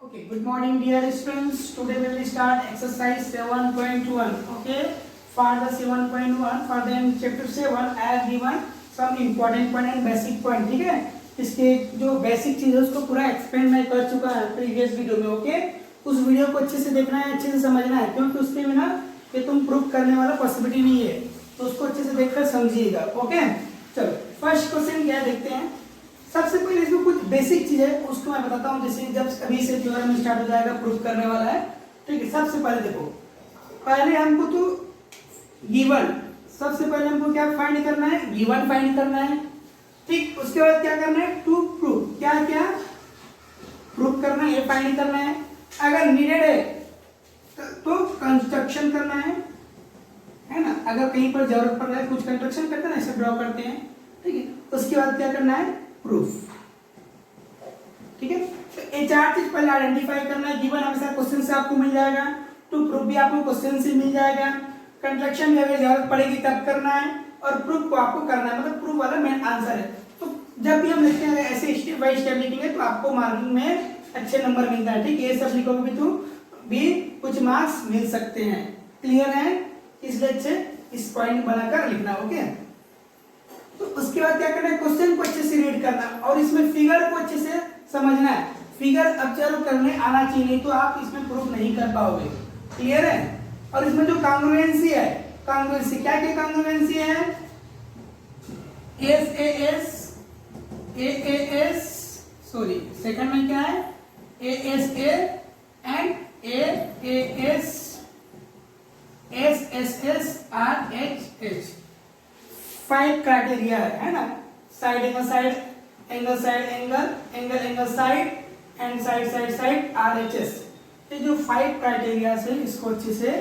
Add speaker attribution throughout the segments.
Speaker 1: Okay, good morning dear students. Today we will start exercise 7.1. Okay, for the 7.1 for the chapter 7 I have given some important point and basic point. ठीक है, इसके जो basic चीज़ है उसको पूरा explain मैं कर चुका है प्रीवियस वीडियो में. ओके, उस वीडियो को अच्छे से देखना है, अच्छे से समझना है, क्योंकि उसके बिना ये तुम प्रूव करने वाला पॉसिबिलिटी नहीं है, तो उसको अच्छे से देखकर समझिएगा. ओके, चलो फर्स्ट क्वेश्चन क्या देखते हैं. सबसे पहले इसमें कुछ बेसिक चीज है उसको मैं बताता हूँ. जैसे जब अभी से थ्योरम स्टार्ट हो जाएगा, प्रूफ करने वाला है. ठीक है, सबसे पहले देखो, पहले हमको तो गिवन, सबसे पहले हमको क्या फाइंड करना है, गिवन फाइंड करना है. ठीक, उसके बाद क्या करना है, टू प्रूफ, क्या क्या प्रूफ करना है, ये फाइंड करना है. अगर नीडेड है तो कंस्ट्रक्शन करना है ना. अगर कहीं पर जरूरत पड़ रहा है कुछ कंस्ट्रक्शन करते हैं ना, ऐसे ड्रॉ करते हैं. ठीक है, उसके बाद क्या करना है, प्रूफ. ठीक है, तो ये चार चीज पहले आइडेंटिफाई करना है. गिवन हमेशा क्वेश्चन से आपको मिल जाएगा, टू प्रूफ भी आपको क्वेश्चन से मिल जाएगा, कंस्ट्रक्शन में अगर जरूरत पड़ेगी तब करना है, और प्रूफ को आपको करना है, मतलब प्रूफ वाला मेन आंसर है. तो जब भी हम लिखते हैं ऐसे स्टेप बाय स्टेप लिखेंगे तो आपको मार्किंग में अच्छे नंबर मिलता है. ठीक है, ये सब लिखोगे भी तो भी कुछ मार्क्स मिल सकते हैं. क्लियर है, इसलिए अच्छे इस पॉइंट बनाकर लिखना. ओके, तो उसके बाद क्या करना है, क्वेश्चन को अच्छे से रीड करना और इसमें फिगर को अच्छे से समझना है. फिगर ऑब्जर्व करने आना चाहिए, नहीं तो आप इसमें प्रूफ नहीं कर पाओगे. क्लियर है. और इसमें जो कांग्रुएंसी है, कांग्रुएंसी क्या क्या कांग्रुएंसी है, एएस सॉरी सेकंड में क्या है, ASA and AS SSS RHH. 5 criteria है ना. Side angle side, angle side angle, angle angle side and side side side, RHS. ये जो 5 क्राइटेरिया है इसको अच्छे से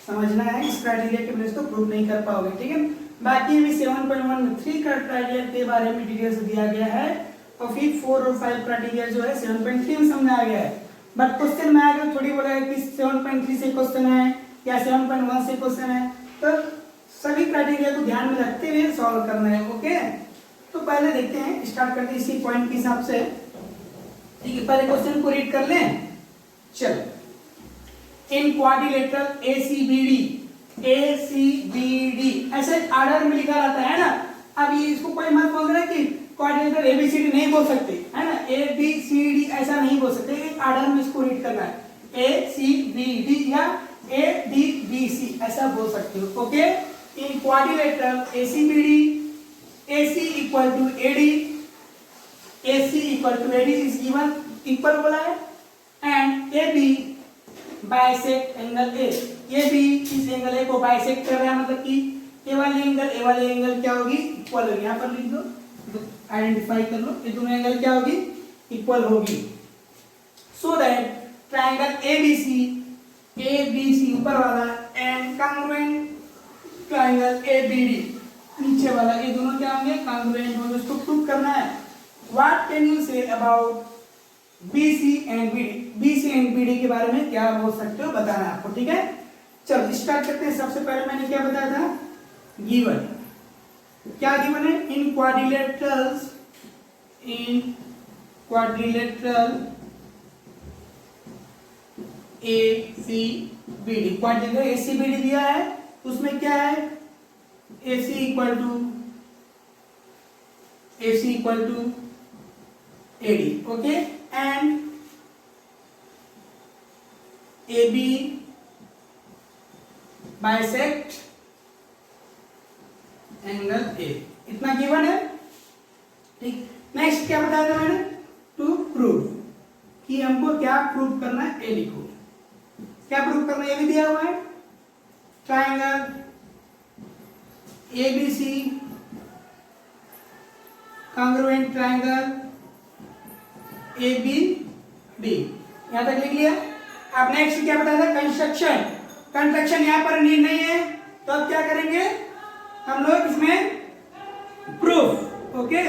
Speaker 1: समझना है. इस क्राइटेरिया के बेस तो प्रूव नहीं कर पाओगे. ठीक है, बाकी भी 7.1 में 3 क्राइटेरिया के बारे में डिटेल्स दिया गया है, और फिर 4 और 5 क्राइटेरिया जो है 7.3 में समझाया गया है. बट क्वेश्चन में आगे थोड़ी बोला है कि 7.3 से क्वेश्चन है या 7.1 से क्वेश्चन है, तो सभी क्राइटेरिया को ध्यान में रखते हुए सॉल्व करना है. ओके, तो पहले देखते हैं, स्टार्ट करते हैं इसी पॉइंट के हिसाब से. ठीक है, पहले क्वेश्चन को रीड कर लें. चलो, इन क्वाड्रिलेटरल एसीबीडी ऐसे ऑर्डर में लिखा रहता है ना. अब ये इसको कोई मत बोल रहा है कि क्वाड्रिलेटरल एबीसीडी नहीं बोल सकते है ना, एबीसीडी ऐसा नहीं बोल सकते, एक ऑर्डर में इसको रीड करना है. एसीबीडी या एडीबीसी ऐसा बोल सकते हो. Okay, in quadrilateral ACBD, AC equal to AD, AC equal to AD is given, equal बोला है, and AB bisect angle A. AB इस एंगल A को बाइसेक्ट कर रहा है, मतलब कि A वाली एंगल क्या होगी, इक्वल होगी. यहाँ पर लिख दो, आइडेंटिफाई कर लो, ये दोनों एंगल क्या होगी, इक्वल होगी. सो दैट ट्रायंगल ABC ऊपर वाला एंड कांग्रुएंट ट्रायंगल ABD नीचे वाला, ये दोनों क्या होंगे, कांग्रुएंट होंगे. उसको प्रूव करना है. What can you say about BC and BD, BC and BD के बारे में क्या बोल सकते हो, बताना है आपको. ठीक है, चलो स्टार्ट करते हैं. सबसे पहले मैंने क्या बताया था, गिवन. क्या गिवन है, in quadrilateral ACBD, quadrilateral ACBD दिया है. उसमें क्या है, AC equal to AD. Okay, and AB bisect angle A. इतना गिवन है. ठीक, नेक्स्ट क्या बताया था मैंने, टू प्रूव, कि हमको क्या प्रूव करना है, ये लिखो. क्या प्रूव करना है, ये भी दिया हुआ है. Triangle ABC congruent triangle ABD, यहां तक लिख लिया. अब नेक्स्ट क्या बताया था, कंस्ट्रक्शन. कंस्ट्रक्शन यहां पर नीड नहीं है, तो अब क्या करेंगे हम लोग, इसमें प्रूफ. ओके,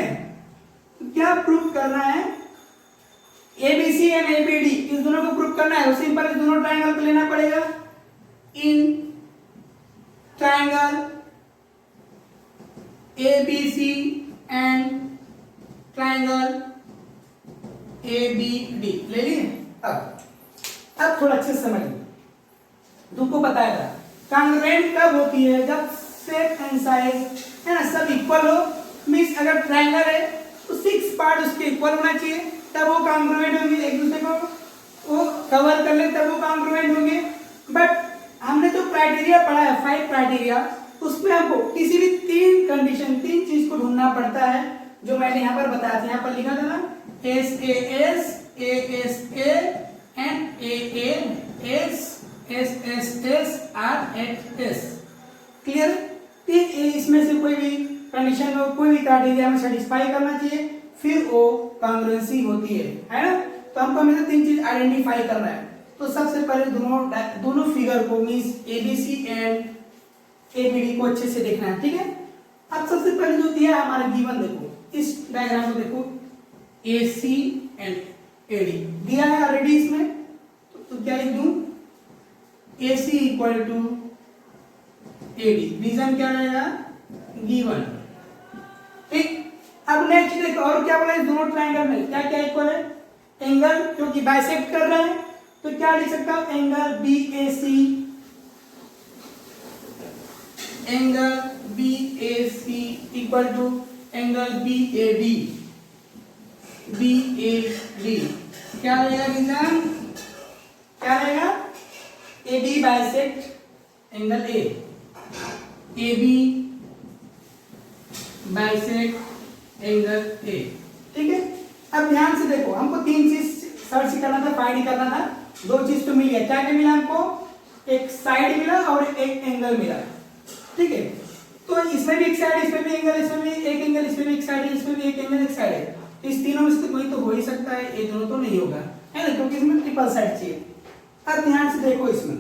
Speaker 1: तो क्या प्रूफ करना है, ABC एंड ABD इस दोनों को प्रूफ करना है. सिंपल इस दोनों ट्रायंगल को लेना पड़ेगा. In triangle ABC and triangle ABD ले लिए. अब थोड़ा अच्छे से समझ लो, तुमको बताया था कांग्रुएंट कब होती है, जब शेप एंड साइज है ना सब इक्वल हो, मींस अगर ट्रायंगल है तो 6 पार्ट उसके इक्वल होना चाहिए, तब वो कांग्रुएंट होंगे, एक दूसरे को वो कवर कर ले तब वो कांग्रुएंट होंगे। बट हमने जो क्राइटेरिया पढ़ा है 5 क्राइटेरिया, उसमें हमको किसी भी 3 कंडीशन 3 चीज को ढूंढना पड़ता है, जो मैंने यहाँ पर बताया था, यहाँ पर लिखा था ना SAS ASA and AAS SSS RHS, clear. इसमें से कोई भी कंडीशन हो, कोई भी क्राइटेरिया में सेटिस्फाई करना चाहिए, फिर वो कांग्रुएंसी होती है ना। तो हमको हमेशा 3 चीज आइडेंटिफाई करना है। तो सबसे पहले दोनों फिगर को मींस ABC एंड ABD को अच्छे से देखना है, ठीक है। अब सबसे पहले जो दिया है हमारा गिवन, देखो इस डायग्राम को देखो, AC एंड AD दिया है ऑलरेडी इसमें, तो क्या लिख दूं, AC equal to AD, reason क्या रहेगा, गिवन, ठीक। अब नेक्स्ट देखो और क्या बोला, इस दोनों ट्रायंगल में क्या क्या इक्वल है, एंगल क्योंकि बाइसेक्ट कर रहे हैं, तो क्या लिख सकता हूं, angle BAC, angle BAC equal to angle BAD, क्या रहेगा रीजन, क्या रहेगा, AB bisect angle A, AB bisect angle A, ठीक है। अब ध्यान से देखो, हमको 3 चीज सर्च करना था, फाइंड करना था, 2 चीज तो मिल गया, क्या क्या मिला हमको, एक साइड मिला और एक एंगल मिला, ठीक है। तो इसमें भी एक साइड, इसमें भी एंगल, इसमें भी एक एंगल, इसमें भी एक साइड, इसमें भी एक एंगल एक साइड है, इस तीनों में से कोई तो हो ही सकता है, ये दोनों तो नहीं होगा, है ना, क्योंकि इसमें ट्रिपल साइड चाहिए। अब ध्यान से देखो, इसमें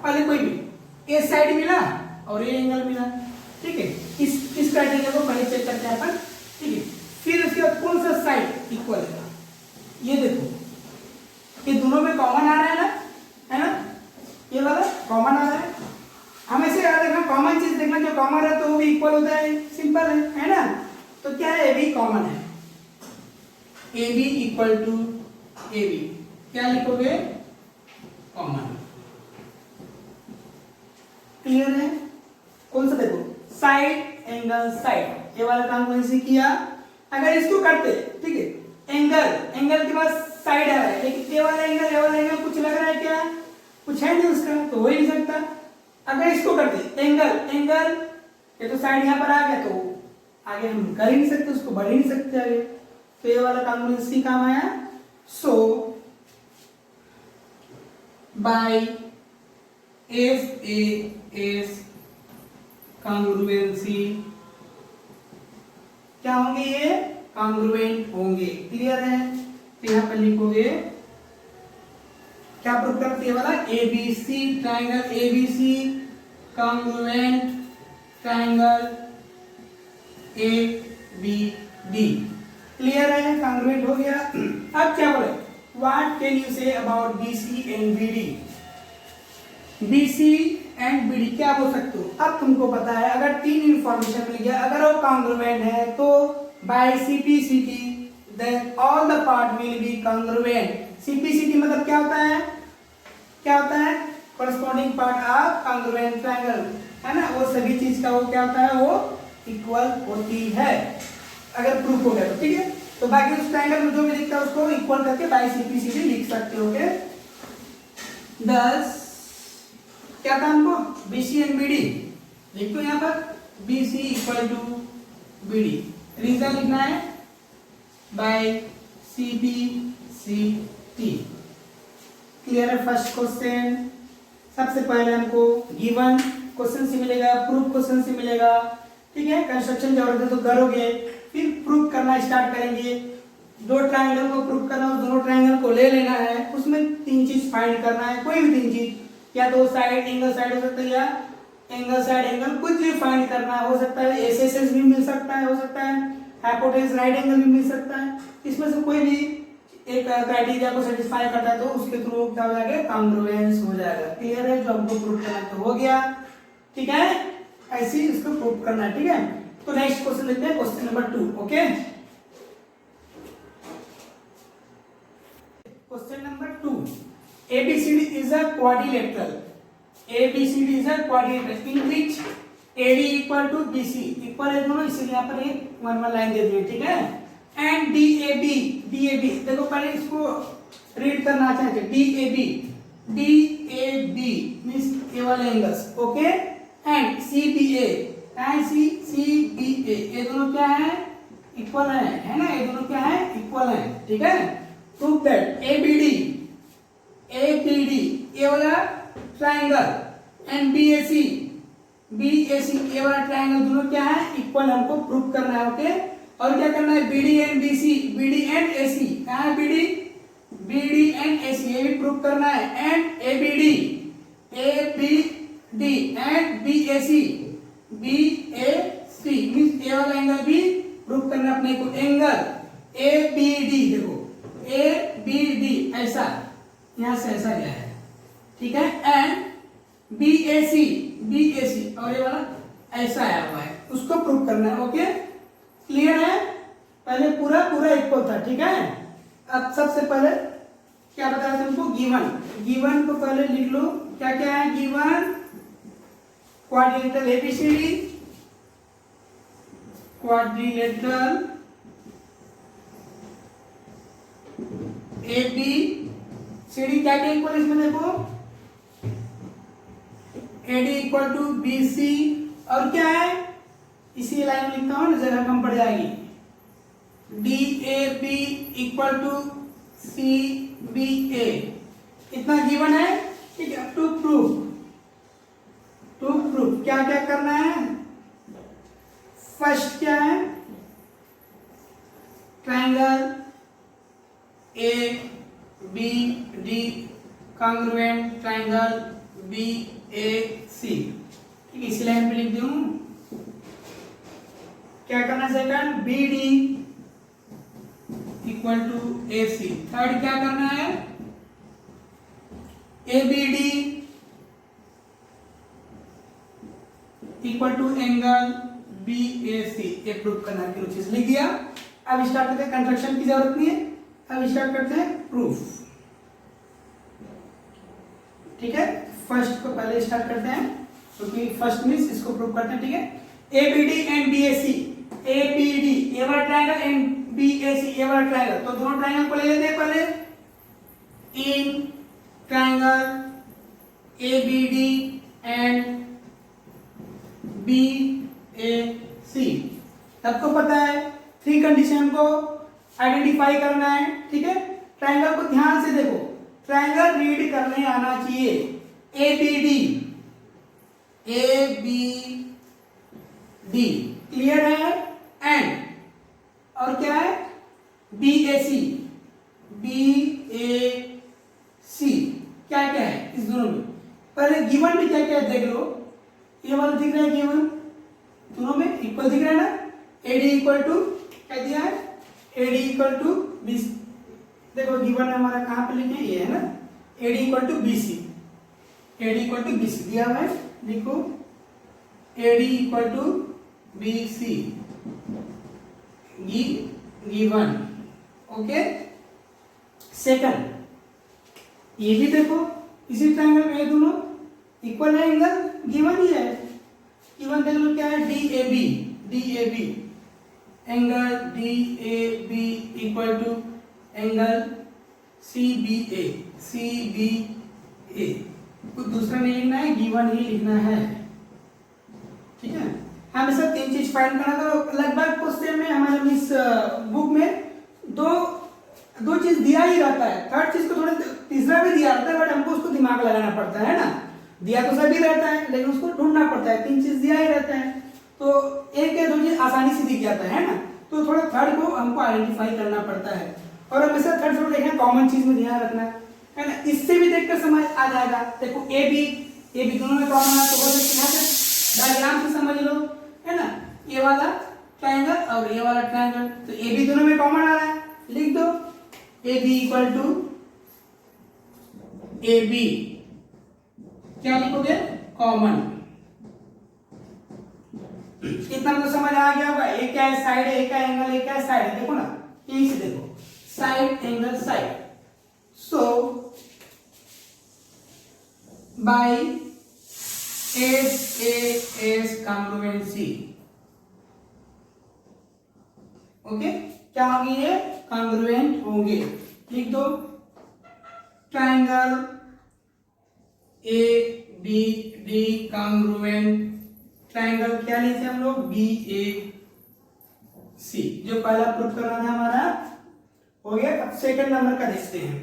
Speaker 1: पहले कोई भी ए साइड मिला और ये एंगल मिला, ठीक है। इस क्राइटेरिया को पहले चेक करते हैं अपन, ठीक है। फिर उसके बाद कौन सा साइड इक्वल है, ये देखो, ये दोनों में कॉमन आ रहा है ना, ये वाला कॉमन आ रहा है, हमेशा याद रखना कॉमन चीज देखना, जो कॉमन है तो वो भी इक्वल होता है, सिंपल है ना। तो क्या है, AB कॉमन है, AB इक्वल टू AB, क्या लिखोगे, कॉमन, क्लियर है। कौन सा देखो, साइड एंगल साइड, ये वाला काम कौन सी किया, अगर इसको करते, ठीक है, एंगल के बाद साइड आ रहा है, लेकिन ये वाला एंगल कुछ लग रहा है क्या, कुछ है नहीं उसका, तो हो ही नहीं सकता। अगर इसको करते एंगल ये तो साइड यहाँ पर आ गया, तो आगे हम कर ही नहीं सकते, उसको बढ़ ही नहीं सकते आगे, तो ये वाला काम इसी काम आया। सो बाय SAS कांग्रुएंसी क्या होंगे, ये कांग्रुएंट होंगे, क्लियर है। तो यहां पर लिखोगे क्या प्रूफ करते हैं वाला, ABC triangle ABC congruent triangle ABD, clear है, कांग्रुएंट हो गया। अब क्या बोले, what can you say about BC and BD, BC and BD क्या बोल सकते हो। अब तुमको पता है, अगर 3 इंफॉर्मेशन मिल गया, अगर वो कांग्रुएंट है तो by CPCT then all the part will be congruent. CPCT मतलब क्या होता है, corresponding part of congruent triangle, है ना, वो सभी चीज का वो क्या होता है, वो इक्वल होती है, अगर प्रूफ हो गया तो, ठीक है। तो बाकी उस ट्रायंगल में जो भी दिखता है उसको इक्वल करके बाय CPCT लिख सकते हो, ओके। 10 क्या था हमको, BC एंड BD लिख दो यहाँ पर, BC equal to BD, reason लिखना है बाय CPCT, क्लियर है। फर्स्ट क्वेश्चन, सबसे पहले हमको गिवन क्वेश्चन से मिलेगा, प्रूफ क्वेश्चन से मिलेगा, ठीक है। कंस्ट्रक्शन जरूरत है तो करोगे, फिर प्रूफ करना स्टार्ट करेंगे। 2 ट्रायंगल को प्रूफ करना, उस दोनों ट्रायंगल को ले लेना है, उसमें 3 चीज फाइंड करना है, कोई भी 3 चीज, या तो साइड एंगल साइड हो सकता है, या एंगल साइड एंगल, कुछ भी फाइंड करना हो सकता है, SSS भी मिल सकता है, हो सकता है हाइपोटेन्यूज राइट एंगल भी मिल सकता है, इसमें से कोई भी एक क्राइटेरिया को सेटिस्फाई करता है तो उसके थ्रू क्या हो जाएगा, कांग्रुएंस हो जाएगा, क्लियर है। जो हमको प्रूफ करना तो हो गया, ठीक है, ऐसे ही इसको प्रूफ करना है, ठीक है। तो नेक्स्ट क्वेश्चन देखते हैं, question number 2, okay. Question number 2, ABCD is a quadrilateral. ABCD is a quadrilateral in which AD equal to BC equal है दोनों, इसलिए यहाँ पर एक वन वन लाइन दे दी है, ठीक है। एंड DAB देखो पहले इसको रीड करना चाहते हैं। DAB मीन्स ये वाले एंगल्स, ओके। एंड CBA ये दोनों क्या है, इक्वल है ना, ये दोनों क्या है, इक्वल है, ठीक है। प्रूव दैट ABD ये वाला ट्राइंगल एंड BAC ये वाला ट्राइंगल दोनों क्या है, इक्वल, हमको प्रूव करना है, ओके। और क्या करना है, BD एंड AC कहाँ है, BD एंड AC ये भी प्रूव करना है। And ABD and BAC means ये वाला एंगल भी प्रूव करना है अपने को। एंगल ABD देखो, ABD ऐसा यहाँ से ऐसा गया है, ठीक है। एंड BAC और ये वाला ऐसा आया हुआ है, उसको प्रूव करना है, ओके। क्लियर है, पहले पूरा इक्वल था, ठीक है। अब सबसे पहले क्या बताया तुमको, गिवन को पहले लिख लो, क्या क्या है given, quadrilateral ABCD, quadrilateral ABCD क्या क्या इक्वल, इसमें देखो AD इक्वल टू BC, और क्या है, इसी लाइन में लिखता हूं ना, जगह कम पड़ जाएगी। DAB इक्वल टू CBA, इतना गिवन है, ठीक है। टू प्रूफ क्या क्या करना है, फर्स्ट क्या है, triangle ABD congruent triangle BAC, ठीक है, इसी लाइन पे लिख दूं। क्या करना, second BD equal to AC, third क्या करना है, ABD equal to angle BAC, ये प्रूव करना है, तीनों चीज लिख दिया। अब स्टार्ट करते हैं, कंस्ट्रक्शन की जरूरत नहीं है, अब स्टार्ट करते हैं प्रूफ, ठीक है। फर्स्ट को पहले स्टार्ट करते हैं, क्योंकि फर्स्ट मींस इसको प्रूव करते हैं, ठीक है। ABD एंड BAC, ABD ये वाला ट्रायंगल एंड BAC ये वाला ट्रायंगल, तो दोनों ट्रायंगल को ले लेते हैं पहले। In triangle ABD and BAC, सबको पता है 3 कंडीशन को आइडेंटिफाई करना है, ठीक है। ट्रायंगल को ध्यान से देखो, ट्रायंगल रीड करने आना चाहिए। ABD क्लियर है, एंड और क्या है, BAC क्या क्या है इस दोनों में, पहले गिवन में क्या क्या है देख लो। ये वाला दिख रहा है गिवन, दोनों में इक्वल दिख रहा है ना। AD इक्वल टू क्या दिया है, AD इक्वल टू BC, देखो गिवन हमारा कहाँ पे लिखे, ये है ना, AD इक्वल टू BC दिया हुआ है, देखो AD equal to BC given, okay. Second ये भी देखो, इसी ट्रायंगल में ये दोनों इक्वल है, एंगल गिवन ही है, गिवन देख लो क्या है, DAB angle DAB equal to angle CBA कुछ दूसरा नहीं लिखना है, गिवन ही लिखना है, ठीक है। हमेशा 3 चीज फाइंड करना, तो लगभग क्वेश्चन में हमारे इस बुक में दो चीज दिया ही रहता है, थर्ड चीज को थोड़ा तीसरा भी दिया रहता है, बट हमको उसको दिमाग लगाना पड़ता है ना। दिया तो सभी रहता है, लेकिन उसको ढूंढना पड़ता है, 3 चीज दिया ही रहता है, तो एक या 2 चीज आसानी से दिख जाता है ना, तो थोड़ा थर्ड को हमको आइडेंटिफाई करना पड़ता है। और हमेशा थर्ड फोर्थ देखना, कॉमन चीज में ध्यान रखना है ना, इससे भी देखकर समझ आ जाएगा। देखो AB दोनों में कॉमन है, तो यहाँ से डायग्राम से समझ लो, है ना, ये वाला ट्रायंगल और ये वाला ट्रायंगल, तो AB दोनों में कॉमन आ रहा है, लिख दो AB इक्वल टू AB, क्या लिखोगे, कॉमन। कितना तो समझ आ गया होगा, एक क्या है साइड, एक क्या एंगल, एक क्या साइड, देखो ना, यहीं से देखो, side angle side. By SAS congruency. Okay, क्या होंगे ये? कॉन्ग्रुएंट होंगे। लिख दो ट्राइंगल ABD कॉन्ग्रुएंट। ट्राइंगल क्या लिए थे हम लोग? BAC। जो पहला प्रूफ करना था हमारा हो गया। अब सेकंड नंबर का देखते हैं।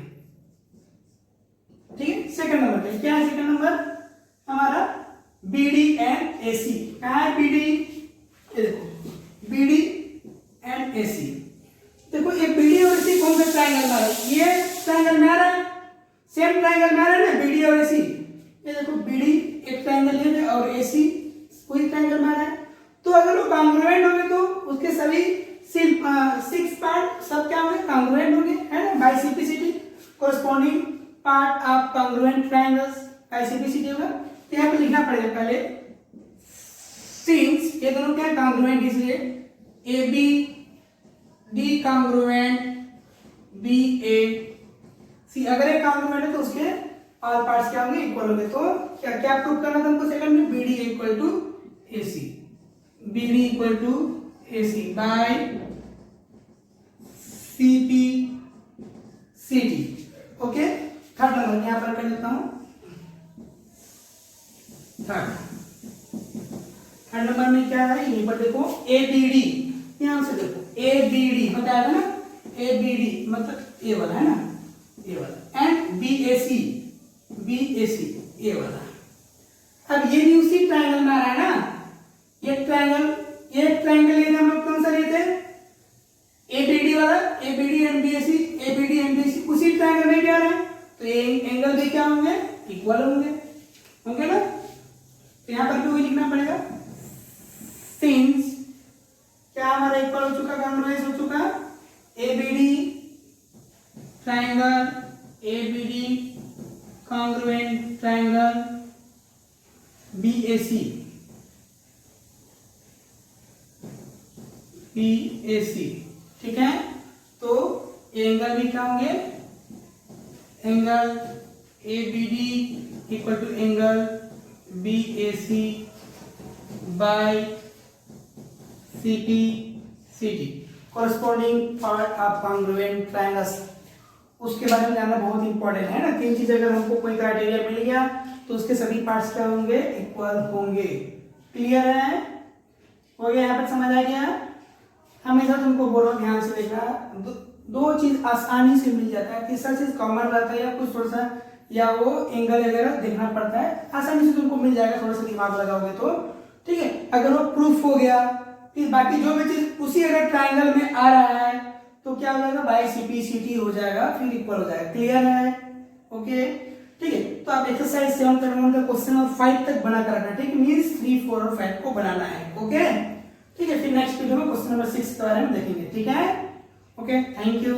Speaker 1: ठीक है, सेकंड नंबर पे क्या है? सेकंड नंबर हमारा BD एंड AC। कहाँ है BD? ये देखो BD एंड AC। देखो ये BD और AC कौन सा ट्राइंगल में है? ये ट्राइंगल में आ रहा है, सेम ट्राइंगल में आ रहा है ना, BD और AC। ये देखो BD एक ट्राइंगल है और AC कोई ट्राइंगल में आ रहा है। तो अगर वो कॉन्ग्रुएंट होंगे तो उसके सभी 6 पार्ट सब क्या होंगे? कॉन्ग्रुएंट होंगे, है ना, by simplicity. Corresponding part of congruent triangles by simplicity होगा। तो यहाँ पे लिखना पड़ेगा पहले सिंस ये दोनों क्या कॉन्ग्रुएंट, इसलिए ABD कॉन्ग्रुएंट BAC। अगर एक कॉन्ग्रुएंट है तो उसके ऑल पार्ट्स क्या होंगे? इक्वल होंगे। तो क्या क्या प्रूव करना था हमको सेकंड में? BD equal to AC। BD equal to AC by CPCD। Okay, third number यहां पर कर लेता हूं। थर्ड नंबर में क्या है? ये पर देखो ABD, यहां से देखो ABD बताया था ना, ABD मतलब ये वाला है ना, ये वाला, एंड BAC ये वाला। अब ये भी उसी ट्राइंगल में आ रहा है ना, ये ट्राइंगल लेने हम लोग कौन सा लिए थे? ABD वाला, ABD एंड BAC उसी ट्राइंगल में भी आ रहा है। तो ये एंगल भी क्या होंगे? इक्वल होंगे ना। तो यहाँ पर भी वही लिखना पड़ेगा सिंस क्या हमारा इक्वल हो चुका, कॉन्ग्रुएंस हो चुका। ABD triangle, ABD congruent triangle BAC ठीक है। तो एंगल भी क्या होंगे? Angle ABD equal to angle BAC by CPCD corresponding part of congruent triangles. उसके बारे में जानना बहुत इंपॉर्टेंट है ना। तीन चीजें अगर हमको कोई क्राइटेरिया मिल गया तो उसके सभी पार्ट्स क्या होंगे? इक्वल होंगे। क्लियर है? हो गया? यहाँ पर समझ आ गया? हमेशा तुमको बोलो ध्यान से देखना, दो चीज आसानी से मिल जाता है, तीसरा चीज कॉमन रहता है या कुछ थोड़ा सा या वो एंगल वगैरह देखना पड़ता है, आसानी से तुमको मिल जाएगा थोड़ा सा दिमाग लगाओगे तो। ठीक है, अगर वो प्रूफ हो गया फिर बाकी जो भी चीज उसी अगर ट्राइंगल में आ रहा है तो क्या हो जाएगा? बाय CPCD हो जाएगा, फिर इक्वल हो जाएगा। क्लियर है? ओके, ठीक है। तो आप एक्सरसाइज 7.1 का क्वेश्चन और 5 तक बना कर रखना। ठीक, मींस 3, 4 और 5 को बनाना है। ओके, ठीक है। फिर नेक्स्ट वीडियो में क्वेश्चन नंबर 6 के बारे में देखेंगे। ठीक है, ओके, थैंक यू।